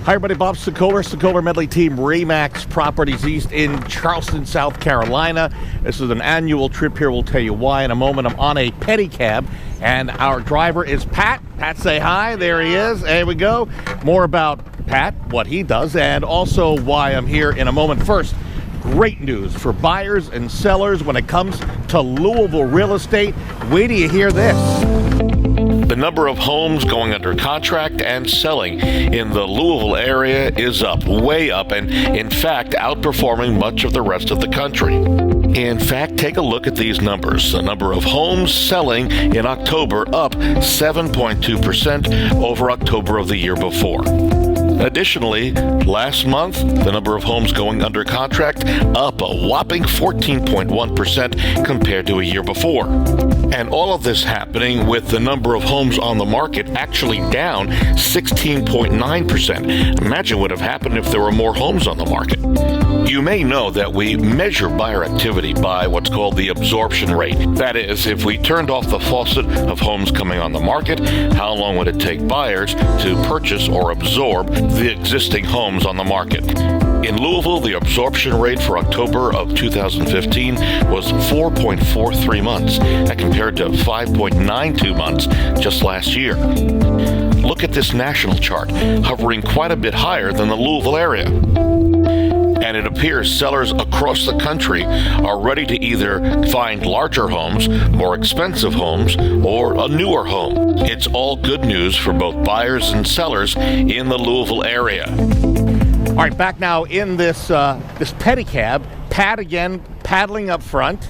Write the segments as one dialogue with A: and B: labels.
A: Hi everybody, Bob Sokoler, Sokoler Medley Team, Remax Properties East in Charleston, South Carolina. This is an annual trip here. We'll tell you why in a moment. I'm on a pedicab and our driver is Pat. Pat, say hi. There he is. There we go. More about Pat, what he does, and also why I'm here in a moment. First, great news for buyers and sellers when it comes to Louisville real estate. Wait till you hear this. The number of homes going under contract and selling in the Louisville area is up, way up, and in fact outperforming much of the rest of the country. In fact, take a look at these numbers. The number of homes selling in October up 7.2% over October of the year before. Additionally, last month, the number of homes going under contract up a whopping 14.1% compared to a year before. And all of this happening with the number of homes on the market actually down 16.9%. Imagine what would have happened if there were more homes on the market. You may know that we measure buyer activity by what's called the absorption rate. That is, if we turned off the faucet of homes coming on the market, how long would it take buyers to purchase or absorb the existing homes on the market? In Louisville, the absorption rate for October of 2015 was 4.43 months. That compared to 5.92 months just last year. Look at this national chart, hovering quite a bit higher than the Louisville area. And it appears sellers across the country are ready to either find larger homes, more expensive homes, or a newer home. It's all good news for both buyers and sellers in the Louisville area. All right, back now in this pedicab. Pat again paddling up front.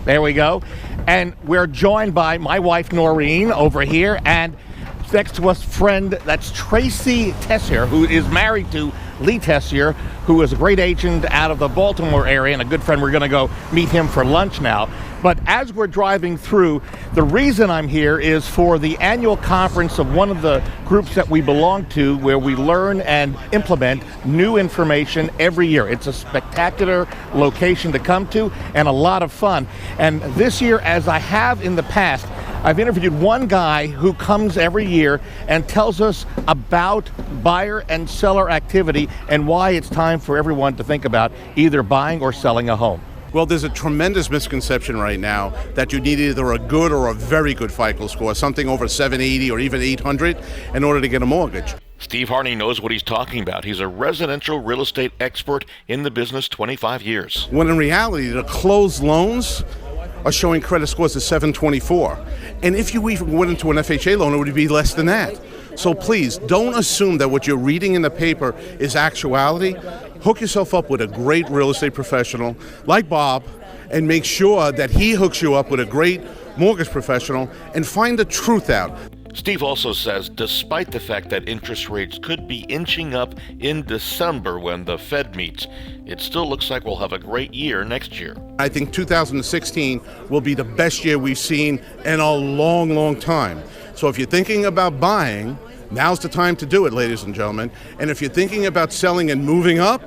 A: There we go. And we're joined by my wife Noreen over here, and next to us friend, that's Tracy Tessier, who is married to Lee Tessier, who is a great agent out of the Baltimore area and a good friend. We're going to go meet him for lunch now. But as we're driving through, the reason I'm here is for the annual conference of one of the groups that we belong to, where we learn and implement new information every year. It's a spectacular location to come to and a lot of fun. And this year, as I have in the past, I've interviewed one guy who comes every year and tells us about buyer and seller activity and why it's time for everyone to think about either buying or selling a home.
B: Well, there's a tremendous misconception right now that you need either a good or a very good FICO score, something over 780 or even 800, in order to get a mortgage.
A: Steve Harney knows what he's talking about. He's a residential real estate expert in the business 25 years.
B: When in reality, the closed loans are showing credit scores of 724. And if you even went into an FHA loan, it would be less than that. So please, don't assume that what you're reading in the paper is actuality. Hook yourself up with a great real estate professional like Bob and make sure that he hooks you up with a great mortgage professional and find the truth out.
A: Steve also says, despite the fact that interest rates could be inching up in December when the Fed meets, it still looks like we'll have a great year next year.
B: I think 2016 will be the best year we've seen in a long, long time. So if you're thinking about buying, now's the time to do it, ladies and gentlemen. And if you're thinking about selling and moving up,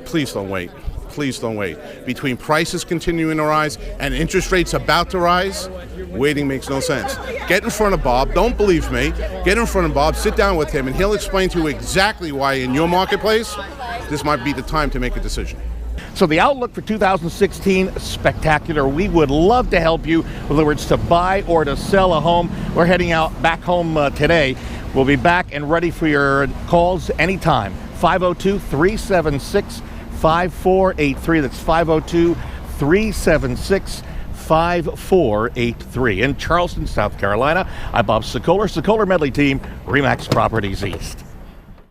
B: please don't wait. Please don't wait. Between prices continuing to rise and interest rates about to rise, waiting makes no sense. Get in front of Bob. Don't believe me. Get in front of Bob. Sit down with him, and he'll explain to you exactly why in your marketplace this might be the time to make a decision.
A: So the outlook for 2016 is spectacular. We would love to help you, whether it's to buy or to sell a home. We're heading out back home today. We'll be back and ready for your calls anytime. 502-376-5483. That's 502-376-5483. In Charleston, South Carolina, I'm Bob Sokoler, Sokoler Medley Team, Remax Properties East.